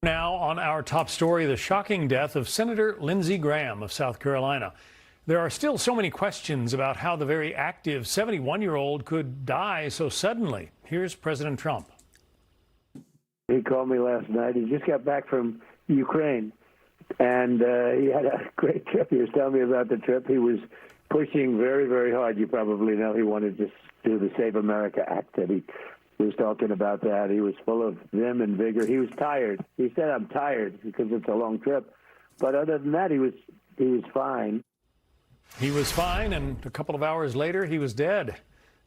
Now on our top story, the shocking death of Senator Lindsey Graham of South Carolina. There are still so many questions about how the very active 71-year-old could die so suddenly. Here's President Trump. He called me last night. He just got back from Ukraine, and he had a great trip. He was telling me about the trip. He was pushing very, very hard. You probably know he wanted to do the Save America Act that he was talking about that. He was full of vim and vigor. He was tired. He said, "I'm tired," because it's a long trip. But other than that, he was fine. He was fine, and a couple of hours later, he was dead.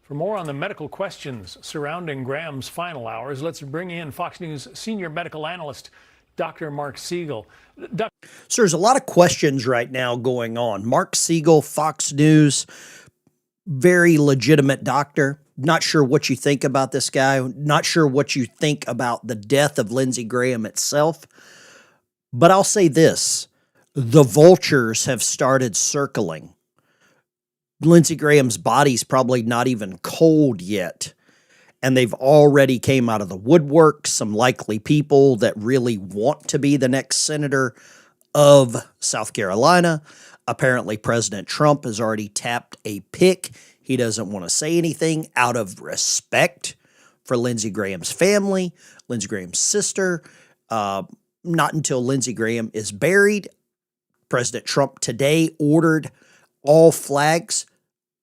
For more on the medical questions surrounding Graham's final hours, let's bring in Fox News senior medical analyst, Dr. Mark Siegel. So there's a lot of questions right now going on. Mark Siegel, Fox News, very legitimate doctor. Not sure what you think about this guy. Not sure what you think about the death of Lindsey Graham itself. But I'll say this. The vultures have started circling. Lindsey Graham's body's probably not even cold yet. And they've already came out of the woodwork, some likely people that really want to be the next senator of South Carolina. Apparently, President Trump has already tapped a pick. He doesn't want to say anything out of respect for Lindsey Graham's family, Lindsey Graham's sister. Not until Lindsey Graham is buried. President Trump today ordered all flags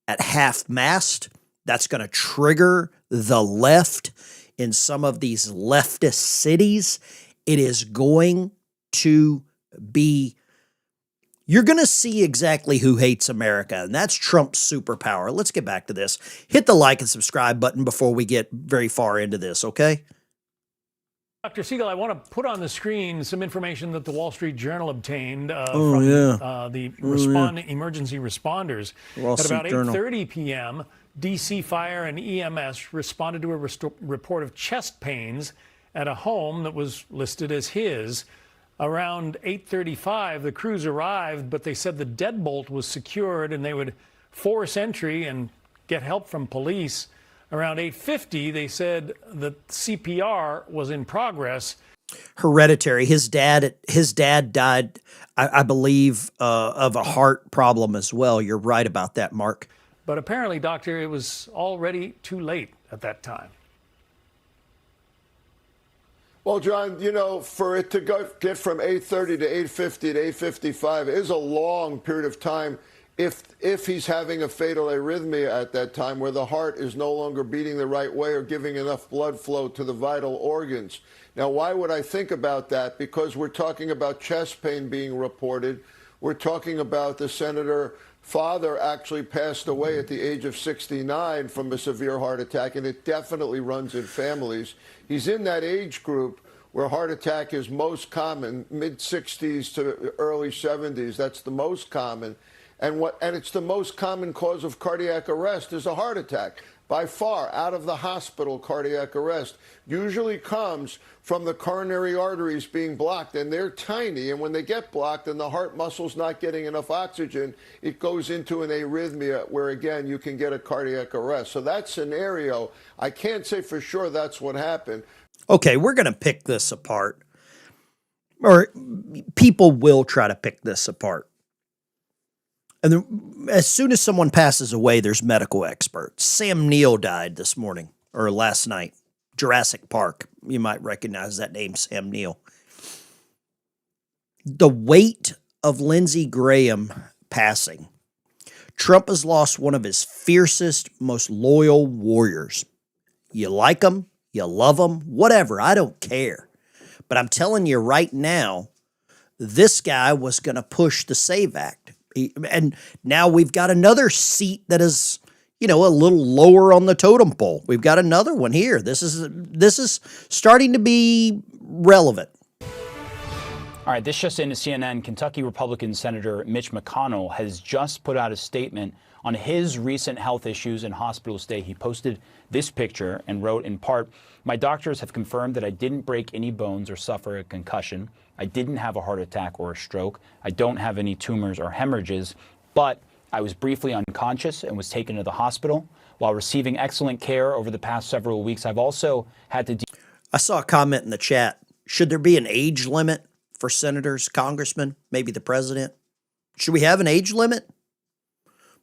at half-mast. That's going to trigger the left in some of these leftist cities. It is going to be, you're going to see exactly who hates America, and that's Trump's superpower. Let's get back to this. Hit the like and subscribe button before we get very far into this, okay? Dr. Siegel, I want to put on the screen some information that the Wall Street Journal obtained the emergency responders. At about 8:30 p.m., D.C. Fire and EMS responded to a report of chest pains at a home that was listed as his. Around 8:35, the crews arrived, but they said the deadbolt was secured and they would force entry and get help from police. Around 8:50, they said that CPR was in progress. Hereditary. His dad died, I believe, of a heart problem as well. You're right about that, Mark. But apparently, Doctor, it was already too late at that time. Well, John, you know, for it to get from 8:30 to 8:50 to 8:55 is a long period of time. If he's having a fatal arrhythmia at that time where the heart is no longer beating the right way or giving enough blood flow to the vital organs. Now, why would I think about that? Because we're talking about chest pain being reported. We're talking about the senator father actually passed away at the age of 69 from a severe heart attack, and it definitely runs in families. He's in that age group where heart attack is most common, mid-60s to early 70s. That's the most common. And it's the most common cause of cardiac arrest is a heart attack. By far, out of the hospital, cardiac arrest usually comes from the coronary arteries being blocked, and they're tiny. And when they get blocked and the heart muscle's not getting enough oxygen, it goes into an arrhythmia where, again, you can get a cardiac arrest. So that scenario, I can't say for sure that's what happened. Okay, we're going to pick this apart. Or people will try to pick this apart. And then, as soon as someone passes away, there's medical experts. Sam Neill died this morning, or last night. Jurassic Park. You might recognize that name, Sam Neill. The weight of Lindsey Graham passing. Trump has lost one of his fiercest, most loyal warriors. You like him, you love him, whatever, I don't care. But I'm telling you right now, this guy was going to push the SAVE Act. And now we've got another seat that is, you know, a little lower on the totem pole. We've got another one here. This is starting to be relevant. All right, this just into CNN. Kentucky Republican Senator Mitch McConnell has just put out a statement on his recent health issues and hospital stay. He posted this picture and wrote in part, "My doctors have confirmed that I didn't break any bones or suffer a concussion. I didn't have a heart attack or a stroke. I don't have any tumors or hemorrhages, but I was briefly unconscious and was taken to the hospital. While receiving excellent care over the past several weeks, I've also had to..." I saw a comment in the chat. Should there be an age limit for senators, congressmen, maybe the president? Should we have an age limit?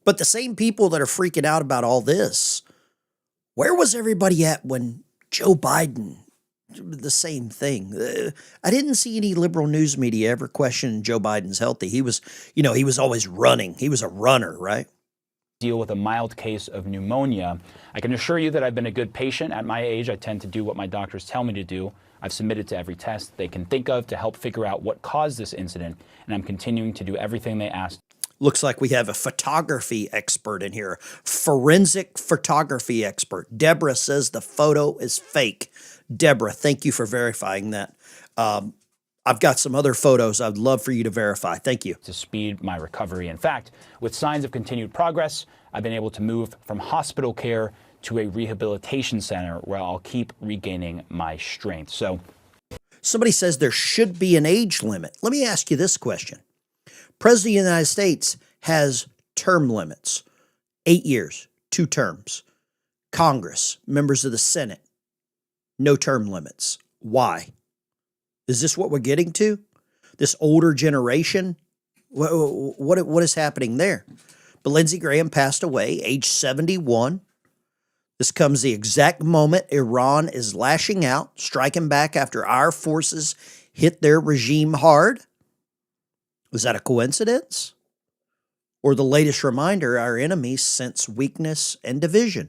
But the same people that are freaking out about all this, where was everybody at when Joe Biden, the same thing? I didn't see any liberal news media ever question Joe Biden's healthy. He was, he was always running. He was a runner, right? Deal with a mild case of pneumonia. I can assure you that I've been a good patient. At my age, I tend to do what my doctors tell me to do. I've submitted to every test they can think of to help figure out what caused this incident, and I'm continuing to do everything they asked. Looks like we have a photography expert in here, forensic photography expert. Deborah says the photo is fake. Deborah, thank you for verifying that. I've got some other photos I'd love for you to verify. Thank you. To speed my recovery. In fact, with signs of continued progress, I've been able to move from hospital care to a rehabilitation center where I'll keep regaining my strength. So, somebody says there should be an age limit. Let me ask you this question. President of the United States has term limits, 8 years, 2 terms. Congress, members of the Senate, no term limits. Why? Is this what we're getting to? This older generation? What is happening there? But Lindsey Graham passed away, age 71. This comes the exact moment Iran is lashing out, striking back after our forces hit their regime hard. Was that a coincidence? Or the latest reminder our enemies sense weakness and division?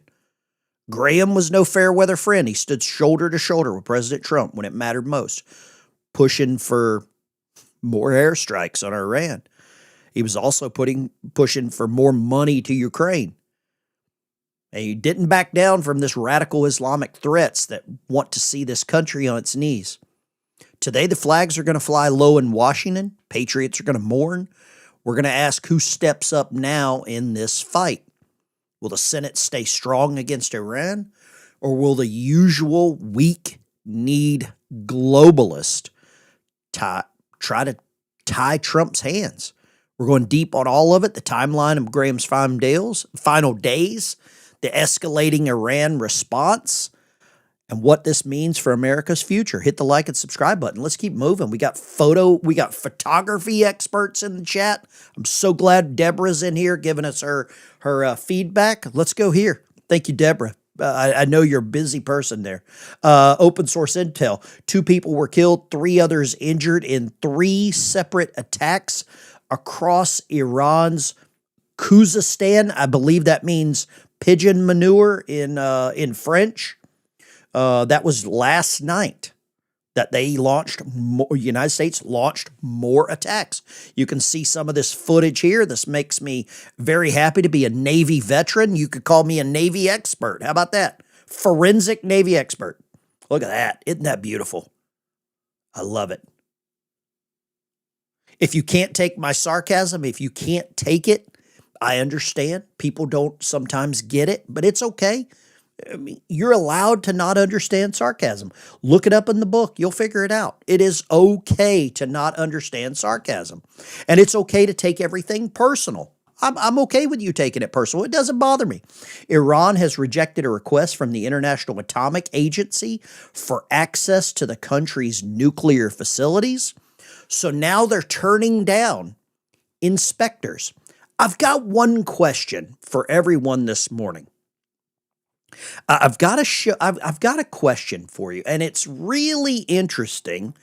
Graham was no fair weather friend. He stood shoulder to shoulder with President Trump when it mattered most, pushing for more airstrikes on Iran. He was also pushing for more money to Ukraine. And he didn't back down from this radical Islamic threats that want to see this country on its knees. Today, the flags are going to fly low in Washington. Patriots are going to mourn. We're going to ask who steps up now in this fight. Will the Senate stay strong against Iran? Or will the usual weak-kneed globalist try to tie Trump's hands? We're going deep on all of it, the timeline of Graham's final days, the escalating Iran response, and what this means for America's future. Hit the like and subscribe button. Let's keep moving. We got photography experts in the chat. I'm so glad Deborah's in here giving us her feedback. Let's go here. Thank you, Deborah. I know you're a busy person there. Open source intel. 2 people were killed, 3 others injured in 3 separate attacks across Iran's Khuzestan. I believe that means pigeon manure in French. That was last night that they United States launched more attacks. You can see some of this footage here. This makes me very happy to be a Navy veteran. You could call me a Navy expert. How about that? Forensic Navy expert. Look at that. Isn't that beautiful? I love it. If you can't take my sarcasm, if you can't take it, I understand. People don't sometimes get it, but it's okay. I mean, you're allowed to not understand sarcasm. Look it up in the book. You'll figure it out. It is okay to not understand sarcasm. And it's okay to take everything personal. I'm okay with you taking it personal. It doesn't bother me. Iran has rejected a request from the International Atomic Agency for access to the country's nuclear facilities. So now they're turning down inspectors. I've got one question for everyone this morning. I've got a question for you, and it's really interesting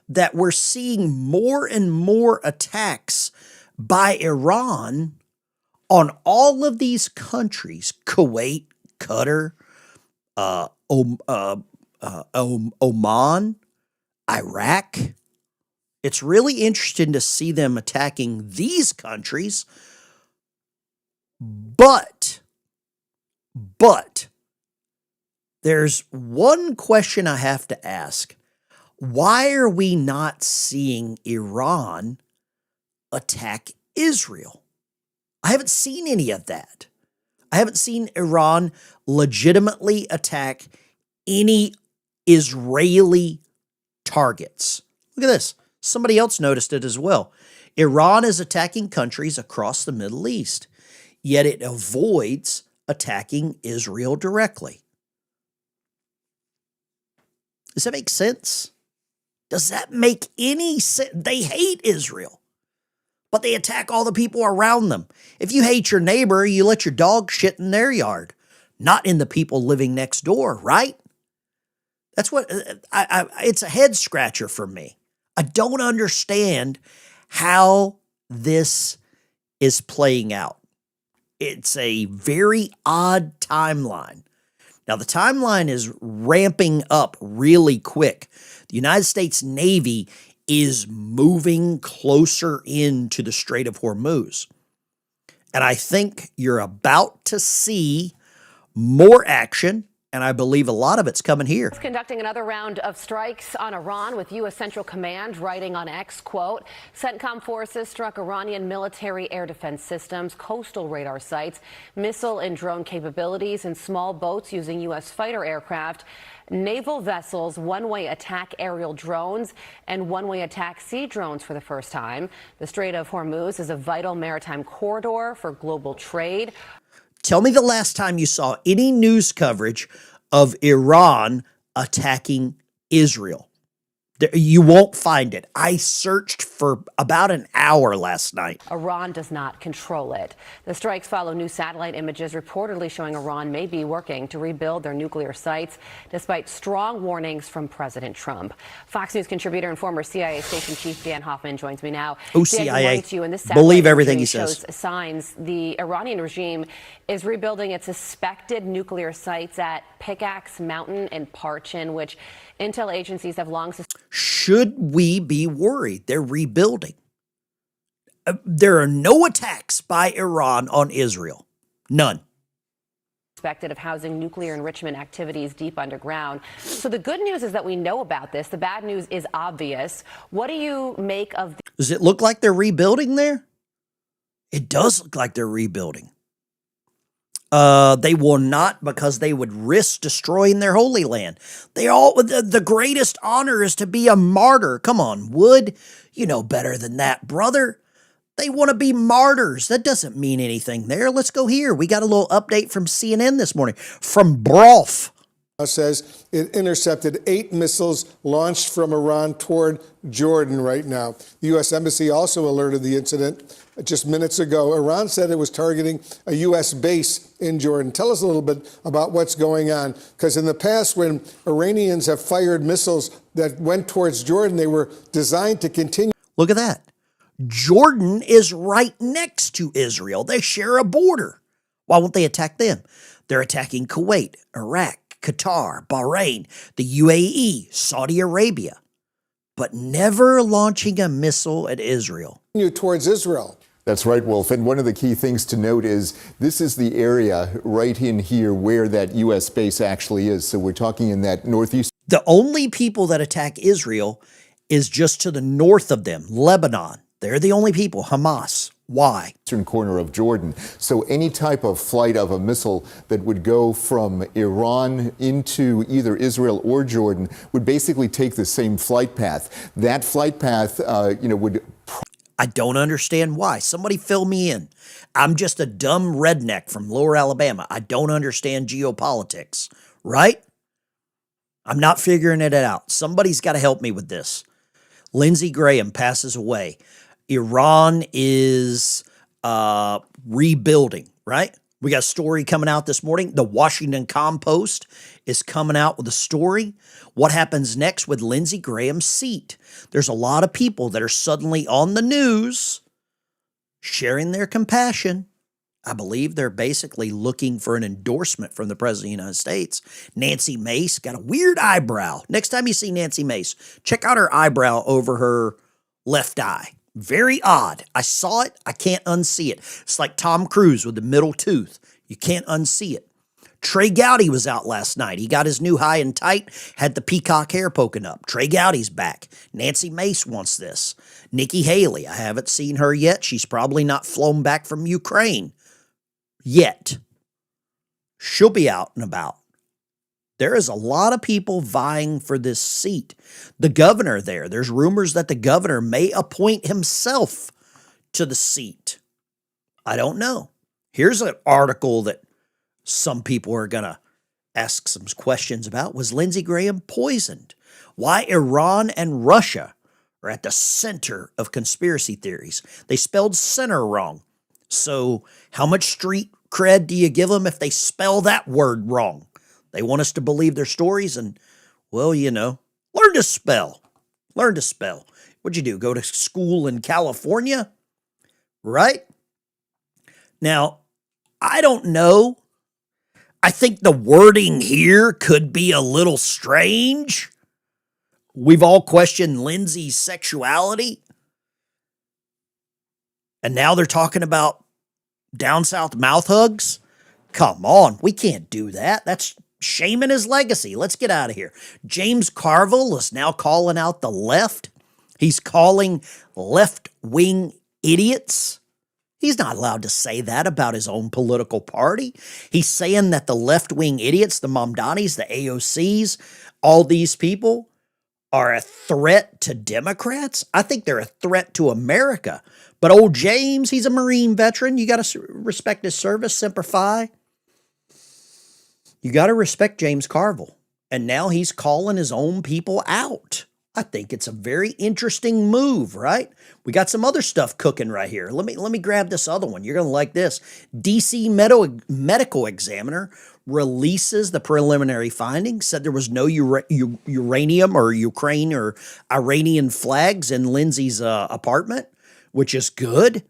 that we're seeing more and more attacks by Iran on all of these countries: Kuwait, Qatar, Oman, Iraq. It's really interesting to see them attacking these countries, but there's one question I have to ask. Why are we not seeing Iran attack Israel? I haven't seen any of that. I haven't seen Iran legitimately attack any Israeli targets. Look at this. Somebody else noticed it as well. Iran is attacking countries across the Middle East, yet it avoids attacking Israel directly. Does that make sense? Does that make any sense? They hate Israel, but they attack all the people around them. If you hate your neighbor, you let your dog shit in their yard, not in the people living next door, right? That's what it's a head scratcher for me. I don't understand how this is playing out. It's a very odd timeline. Now, the timeline is ramping up really quick. The United States Navy is moving closer into the Strait of Hormuz. And I think you're about to see more action, and I believe a lot of it's coming here. Conducting another round of strikes on Iran, with U.S. Central Command writing on X, quote, CENTCOM forces struck Iranian military air defense systems, coastal radar sites, missile and drone capabilities, and small boats using U.S. fighter aircraft, naval vessels, one-way attack aerial drones, and one-way attack sea drones for the first time. The Strait of Hormuz is a vital maritime corridor for global trade. Tell me the last time you saw any news coverage of Iran attacking Israel. You won't find it. I searched for about an hour last night. Iran does not control it. The strikes follow new satellite images reportedly showing Iran may be working to rebuild their nuclear sites, despite strong warnings from President Trump. Fox News contributor and former CIA station chief Dan Hoffman joins me now. Oh, CIA. Believe everything he says. Shows signs the Iranian regime is rebuilding its suspected nuclear sites at Pickaxe Mountain and Parchin, which intel agencies have long suspected. Should we be worried? They're rebuilding. There are no attacks by Iran on Israel. None. Suspected of housing nuclear enrichment activities deep underground. So the good news is that we know about this. The bad news is obvious. What do you make of the— Does it look like they're rebuilding there? It does look like they're rebuilding. They will not, because they would risk destroying their holy land. The greatest honor is to be a martyr. Come on, Wood. You know better than that, brother. They want to be martyrs. That doesn't mean anything there. Let's go here. We got a little update from CNN this morning from Broff. Says it intercepted 8 missiles launched from Iran toward Jordan right now. The U.S. Embassy also alerted the incident just minutes ago. Iran said it was targeting a U.S. base in Jordan. Tell us a little bit about what's going on, because in the past, when Iranians have fired missiles that went towards Jordan, they were designed to continue. Look at that. Jordan is right next to Israel. They share a border. Why won't they attack them? They're attacking Kuwait, Iraq, Qatar, Bahrain, the UAE, Saudi Arabia, but never launching a missile at Israel. Towards Israel. That's right, Wolf. And one of the key things to note is this is the area right in here where that U.S. base actually is. So we're talking in that northeast. The only people that attack Israel is just to the north of them, Lebanon. They're the only people, Hamas. Why? Eastern corner of Jordan. So any type of flight of a missile that would go from Iran into either Israel or Jordan would basically take the same flight path. That flight path, would. I don't understand why. Somebody fill me in. I'm just a dumb redneck from Lower Alabama. I don't understand geopolitics, right? I'm not figuring it out. Somebody's got to help me with this. Lindsey Graham passes away. Iran is rebuilding, right? We got a story coming out this morning. The Washington Compost is coming out with a story. What happens next with Lindsey Graham's seat? There's a lot of people that are suddenly on the news sharing their compassion. I believe they're basically looking for an endorsement from the President of the United States. Nancy Mace got a weird eyebrow. Next time you see Nancy Mace, check out her eyebrow over her left eye. Very odd. I saw it. I can't unsee it. It's like Tom Cruise with the middle tooth. You can't unsee it. Trey Gowdy was out last night. He got his new high and tight, had the peacock hair poking up. Trey Gowdy's back. Nancy Mace wants this. Nikki Haley, I haven't seen her yet. She's probably not flown back from Ukraine yet. She'll be out and about. There is a lot of people vying for this seat. The governor there, there's rumors that the governor may appoint himself to the seat. I don't know. Here's an article that some people are going to ask some questions about. Was Lindsey Graham poisoned? why Iran and Russia are at the center of conspiracy theories. They spelled center wrong. So how much street cred do you give them if they spell that word wrong? They want us to believe their stories and, well, you know, learn to spell. Learn to spell. What'd you do? Go to school in California? Right? Now, I don't know. I think the wording here could be a little strange. We've all questioned Lindsey's sexuality. And now they're talking about down south mouth hugs? Come on, we can't do that. That's shaming his legacy. Let's get out of here. James Carville is now calling out the left. He's calling left-wing idiots. He's not allowed to say that about his own political party. He's saying that the left-wing idiots, the Mamdanis, the AOCs, all these people are a threat to Democrats. I think they're a threat to America. But old James, he's a Marine veteran. You got to respect his service, Semper Fi. You got to respect James Carville. And now he's calling his own people out. I think it's a very interesting move, right? We got some other stuff cooking right here. Let me grab this other one. You're going to like this. DC medical examiner releases the preliminary findings, said there was no uranium or Ukraine or Iranian flags in Lindsey's apartment, which is good.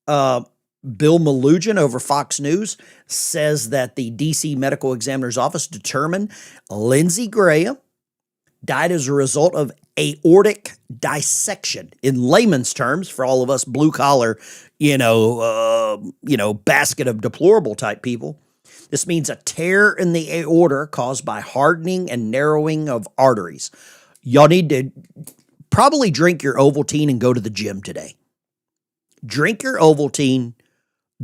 Bill Malugin over Fox News says that the DC medical examiner's office determined Lindsey Graham died as a result of aortic dissection. In layman's terms, for all of us blue collar, basket of deplorable type people, this means a tear in the aorta caused by hardening and narrowing of arteries. Y'all need to probably drink your Ovaltine and go to the gym today. Drink your Ovaltine,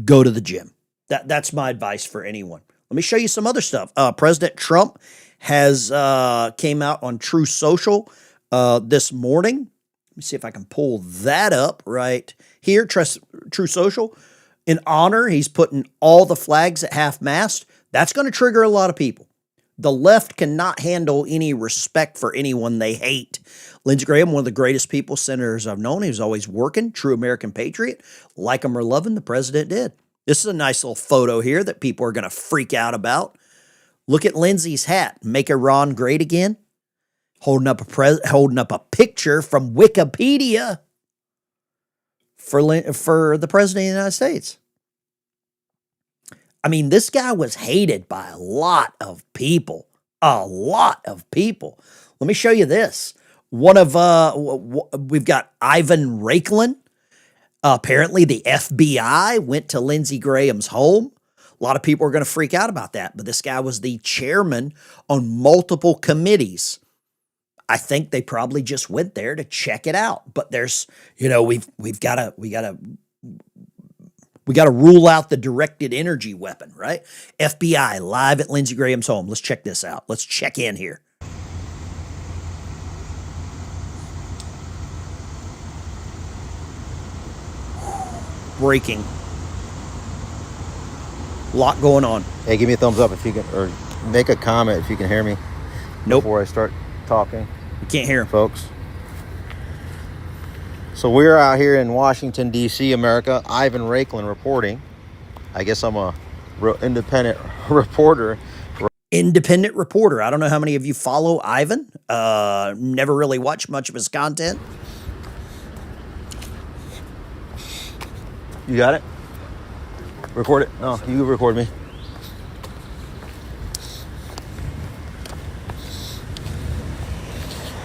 go to the gym. That's my advice for anyone. Let me show you some other stuff. President Trump has came out on True Social this morning. Let me see if I can pull that up right here. True Social. In honor, he's putting all the flags at half-mast. That's going to trigger a lot of people. The left cannot handle any respect for anyone they hate. Lindsey Graham, one of the greatest people, senators I've known. He was always working, true American patriot. Like him or love him, the president did. This is a nice little photo here that people are going to freak out about. Look at Lindsey's hat. Make Iran great again. Holding up a picture from Wikipedia for the president of the United States. I mean, this guy was hated by a lot of people. A lot of people. Let me show you this. We've got Ivan Raiklin. Apparently, the FBI went to Lindsey Graham's home. A lot of people are going to freak out about that, but this guy was the chairman on multiple committees. I think they probably just went there to check it out. But there's, we've got to rule out the directed energy weapon, right? FBI live at Lindsey Graham's home. Let's check this out. Let's check in here. Breaking. Lot going on. Hey, give me a thumbs up if you can, or make a comment if you can hear me. Nope. Before I start talking. You can't hear him. Folks. So we're out here in Washington, D.C., America. Ivan Raiklin reporting. I guess I'm a real independent reporter. Independent reporter. I don't know how many of you follow Ivan. Never really watched much of his content. You got it? Record it? No, you record me.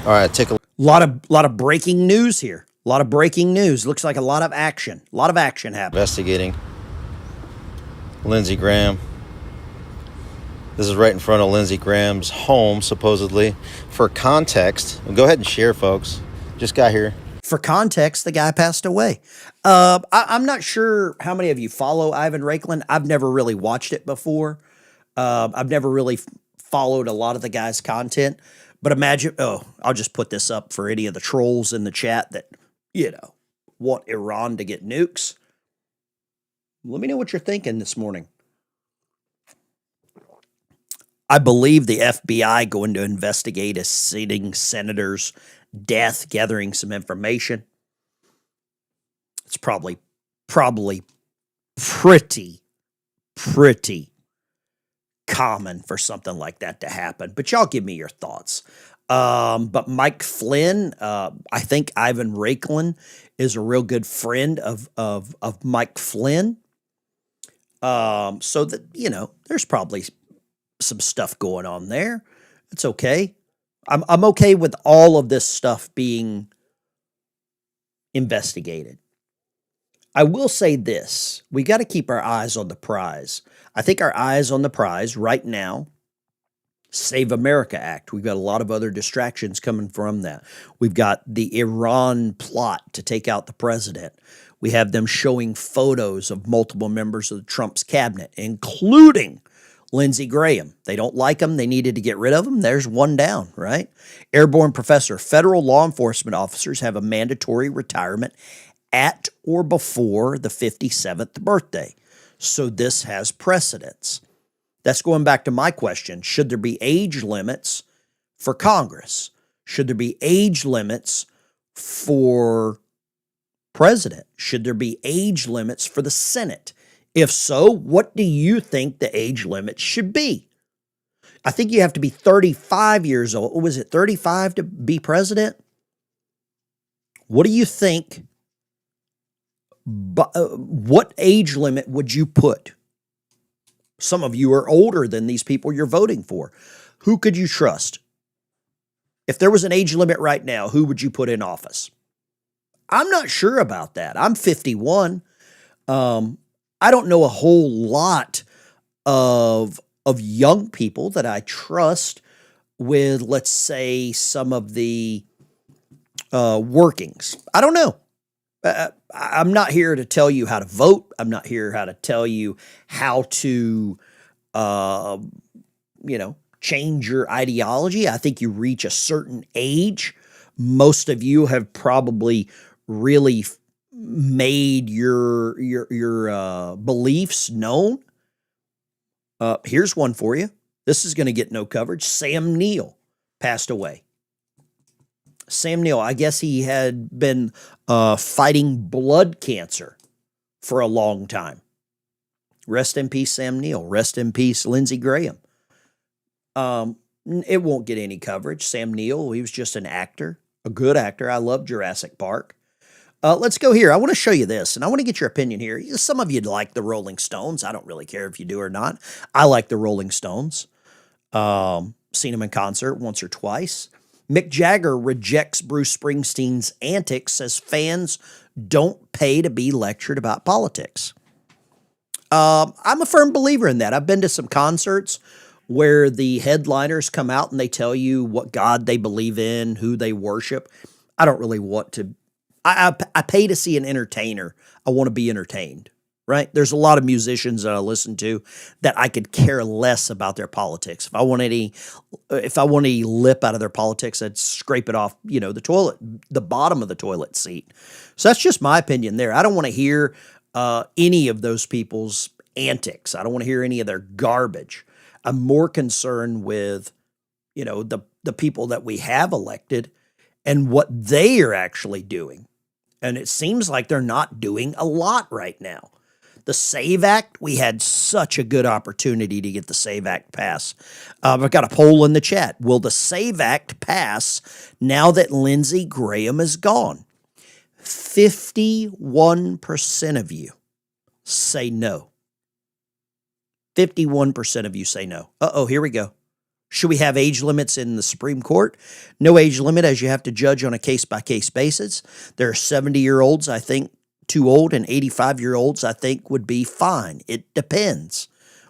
All right, take a lot of breaking news here. A lot of breaking news. Looks like a lot of action. A lot of action happening. Investigating Lindsey Graham. This is right in front of Lindsey Graham's home, supposedly. For context, go ahead and share, folks. Just got here. For context, the guy passed away. I'm not sure how many of you follow Ivan Raiklin. I've never really watched it before. I've never really followed a lot of the guy's content. But imagine, I'll just put this up for any of the trolls in the chat that, want Iran to get nukes. Let me know what you're thinking this morning. I believe the FBI going to investigate a sitting senator's death, gathering some information. It's probably pretty common for something like that to happen. But y'all give me your thoughts. But Mike Flynn, I think Ivan Raiklin is a real good friend of Mike Flynn. So that, you know, there's probably some stuff going on there. It's okay. I'm okay with all of this stuff being investigated. I will say this. We got to keep our eyes on the prize. I think our eyes on the prize right now, Save America Act. We've got a lot of other distractions coming from that. We've got the Iran plot to take out the president. We have them showing photos of multiple members of Trump's cabinet, including Lindsey Graham. They don't like him. They needed to get rid of him. There's one down, right? Airborne professor. Federal law enforcement officers have a mandatory retirement at or before the 57th birthday. So this has precedence. That's going back to my question. Should there be age limits for Congress? Should there be age limits for president? Should there be age limits for the Senate? If so, what do you think the age limit should be? I think you have to be 35 years old. Was it 35 to be president? What do you think? What age limit would you put? Some of you are older than these people you're voting for. Who could you trust? If there was an age limit right now, who would you put in office? I'm not sure about that. I'm 51. I don't know a whole lot of young people that I trust with, let's say, some of the workings. I don't know. I'm not here to tell you how to vote. I'm not here how to tell you how to, change your ideology. I think you reach a certain age. Most of you have probably really made your beliefs known. Here's one for you. This is going to get no coverage. Sam Neill passed away. Sam Neill, I guess he had been fighting blood cancer for a long time. Rest in peace, Sam Neill. Rest in peace, Lindsey Graham. It won't get any coverage. Sam Neill, he was just an actor, a good actor. I love Jurassic Park. Let's go here. I want to show you this, and I want to get your opinion here. Some of you like the Rolling Stones. I don't really care if you do or not. I like the Rolling Stones. Seen them in concert once or twice. Mick Jagger rejects Bruce Springsteen's antics, says fans don't pay to be lectured about politics. I'm a firm believer in that. I've been to some concerts where the headliners come out and they tell you what God they believe in, who they worship. I don't really want to. I pay to see an entertainer. I want to be entertained, right? There's a lot of musicians that I listen to that I could care less about their politics. If I want any lip out of their politics, I'd scrape it off, the bottom of the toilet seat. So that's just my opinion there. I don't want to hear any of those people's antics. I don't want to hear any of their garbage. I'm more concerned with, the people that we have elected and what they are actually doing. And it seems like they're not doing a lot right now. The SAVE Act, we had such a good opportunity to get the SAVE Act passed. I've got a poll in the chat. Will the SAVE Act pass now that Lindsey Graham is gone? 51% of you say no. 51% of you say no. Here we go. Should we have age limits in the Supreme Court? No age limit, as you have to judge on a case-by-case basis. There are 70-year-olds, I think, too old, and 85-year-olds, I think, would be fine. It depends.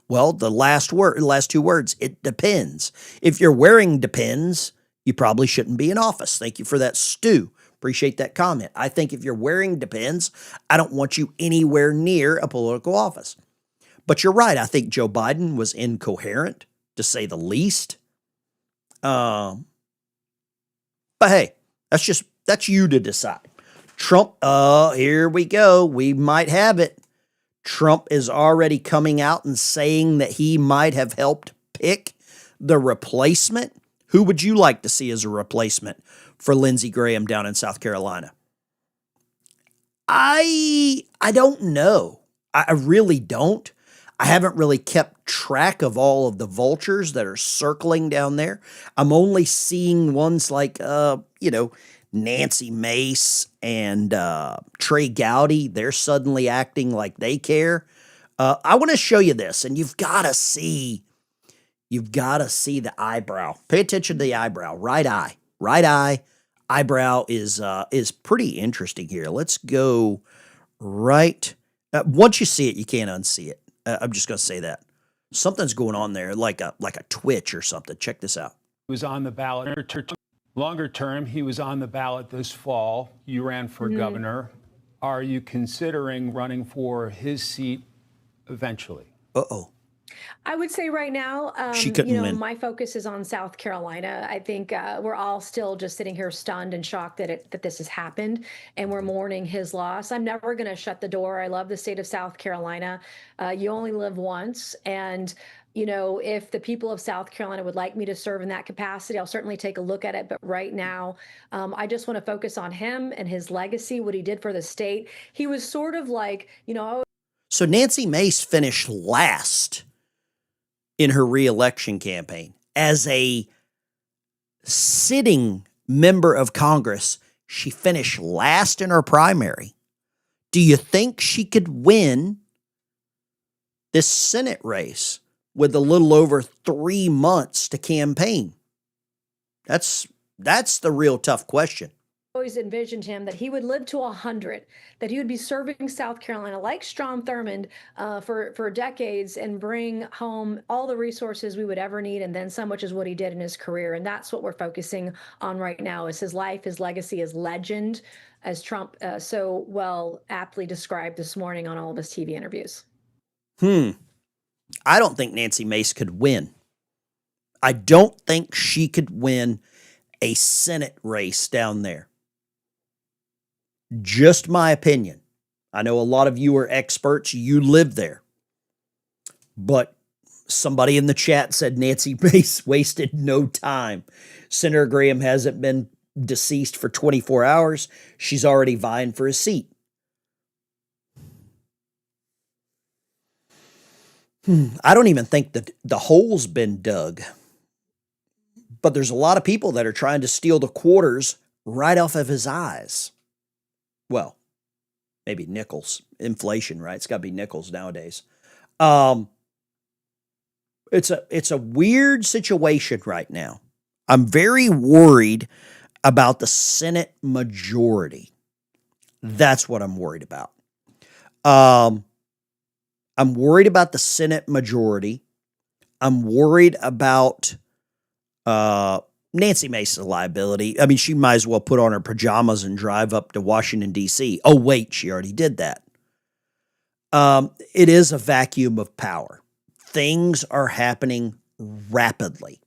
Well, the last two words, it depends. If you're wearing depends, you probably shouldn't be in office. Thank you for that, Stu. Appreciate that comment. I think if you're wearing depends, I don't want you anywhere near a political office. But you're right. I think Joe Biden was incoherent, to say the least. But hey, that's you to decide. Trump, here we go. We might have it. Trump is already coming out and saying that he might have helped pick The replacement, who would you like to see as a replacement for Lindsey Graham down in South Carolina? I don't know. I really don't. I haven't really kept track of all of the vultures that are circling down there. I'm only seeing ones like, Nancy Mace and Trey Gowdy. They're suddenly acting like they care. I want to show you this, and you've got to see the eyebrow. Pay attention to the eyebrow. Right eye. Eyebrow is pretty interesting here. Let's go right. Once you see it, you can't unsee it. I'm just going to say that. Something's going on there, like a twitch or something. Check this out. He was on the ballot. Longer term, he was on the ballot this fall. You ran for governor. Are you considering running for his seat eventually? Uh-oh. I would say right now, She couldn't win. my focus is on South Carolina. I think we're all still just sitting here stunned and shocked that this has happened, and we're mourning his loss. I'm never going to shut the door. I love the state of South Carolina. You only live once, and if the people of South Carolina would like me to serve in that capacity, I'll certainly take a look at it. But right now, I just want to focus on him and his legacy, what he did for the state. He was sort of like, So Nancy Mace finished last in her reelection campaign. As a sitting member of Congress, she finished last in her primary. Do you think she could win this Senate race with a little over 3 months to campaign? That's the real tough question. Always envisioned him that he would live to 100, that he would be serving South Carolina like Strom Thurmond for decades and bring home all the resources we would ever need and then some, which is what he did in his career. And that's what we're focusing on right now is his life, his legacy, his legend, as Trump so well aptly described this morning on all of his TV interviews. I don't think Nancy Mace could win. I don't think she could win a Senate race down there. Just my opinion. I know a lot of you are experts. You live there. But somebody in the chat said Nancy Mace wasted no time. Senator Graham hasn't been deceased for 24 hours. She's already vying for a seat. I don't even think that the hole's been dug. But there's a lot of people that are trying to steal the quarters right off of his eyes. Well, maybe nickels. Inflation, right? It's got to be nickels nowadays. It's a weird situation right now. I'm very worried about the Senate majority. That's what I'm worried about. I'm worried about the Senate majority. I'm worried about Nancy Mace's liability. I mean, she might as well put on her pajamas and drive up to Washington, D.C. Oh, wait, she already did that. It is a vacuum of power. Things are happening rapidly.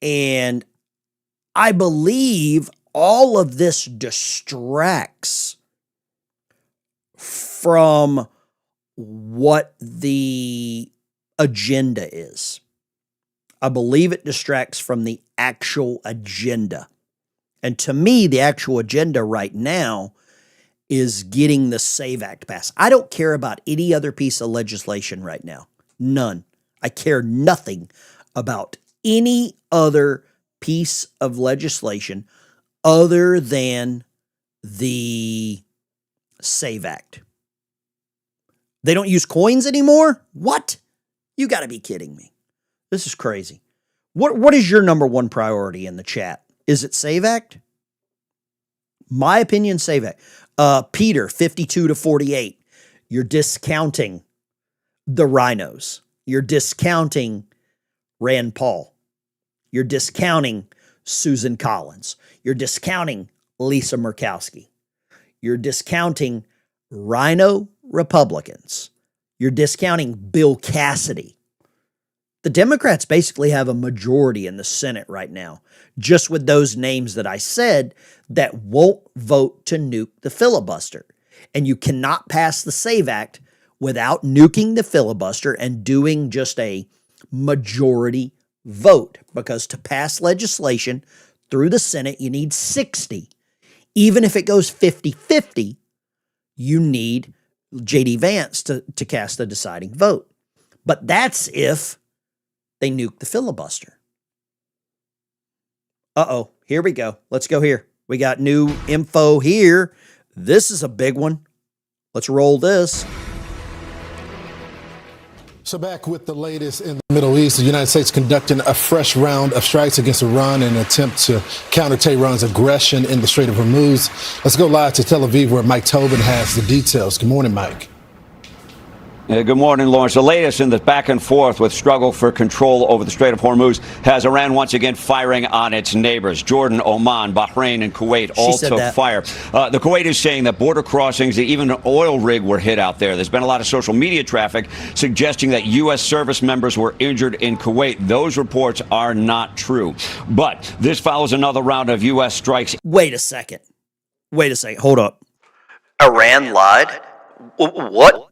And I believe all of this distracts from what the agenda is. I believe it distracts from the actual agenda. And to me, the actual agenda right now is getting the SAVE Act passed. I don't care about any other piece of legislation right now. None. I care nothing about any other piece of legislation other than the SAVE Act. They don't use coins anymore? What? You got to be kidding me. This is crazy. What is your number one priority in the chat? Is it SAVE Act? My opinion, SAVE Act. Peter, 52 to 48. You're discounting the rhinos. You're discounting Rand Paul. You're discounting Susan Collins. You're discounting Lisa Murkowski. You're discounting rhino Republicans. You're discounting Bill Cassidy. The Democrats basically have a majority in the Senate right now, just with those names that I said that won't vote to nuke the filibuster. And you cannot pass the SAVE Act without nuking the filibuster and doing just a majority vote, because to pass legislation through the Senate, you need 60. Even if it goes 50-50, you need J.D. Vance to cast the deciding vote. But that's if they nuke the filibuster. Uh-oh, here we go. Let's go here. We got new info here. This is a big one. Let's roll this. So back with the latest in the Middle East, the United States conducting a fresh round of strikes against Iran in an attempt to counter Tehran's aggression in the Strait of Hormuz. Let's go live to Tel Aviv where Mike Tobin has the details. Good morning, Mike. Good morning, Lawrence. The latest in the back and forth with struggle for control over the Strait of Hormuz has Iran once again firing on its neighbors. Jordan, Oman, Bahrain, and Kuwait all took fire. The Kuwait is saying that border crossings, even an oil rig were hit out there. There's been a lot of social media traffic suggesting that U.S. service members were injured in Kuwait. Those reports are not true. But this follows another round of U.S. strikes. Wait a second. Hold up. Iran lied? What?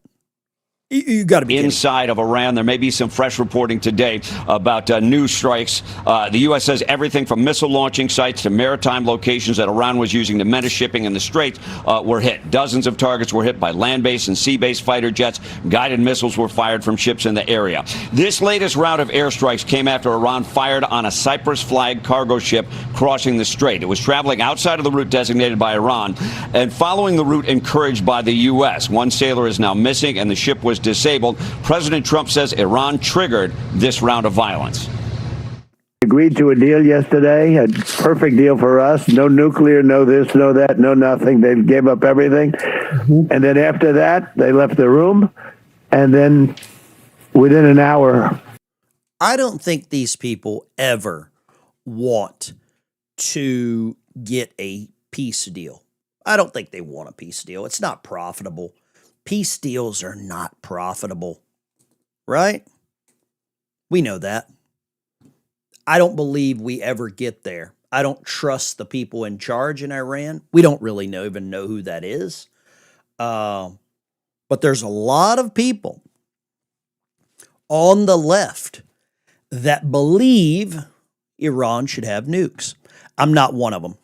You got to be inside of Iran. There may be some fresh reporting today about new strikes. The U.S. says everything from missile launching sites to maritime locations that Iran was using to menace shipping in the Strait were hit. Dozens of targets were hit by land-based and sea-based fighter jets. Guided missiles were fired from ships in the area. This latest round of airstrikes came after Iran fired on a Cyprus-flagged cargo ship crossing the Strait. It was traveling outside of the route designated by Iran and following the route encouraged by the U.S. One sailor is now missing and the ship was disabled. President Trump says Iran triggered this round of violence. Agreed to a deal yesterday, a perfect deal for us. No nuclear, no this, no that, no nothing. They gave up everything. And then after that, they left the room. And then within an hour. I don't think these people ever want to get a peace deal. I don't think they want a peace deal. It's not profitable. Peace deals are not profitable, right? We know that. I don't believe we ever get there. I don't trust the people in charge in Iran. We don't really even know who that is. But there's a lot of people on the left that believe Iran should have nukes. I'm not one of them.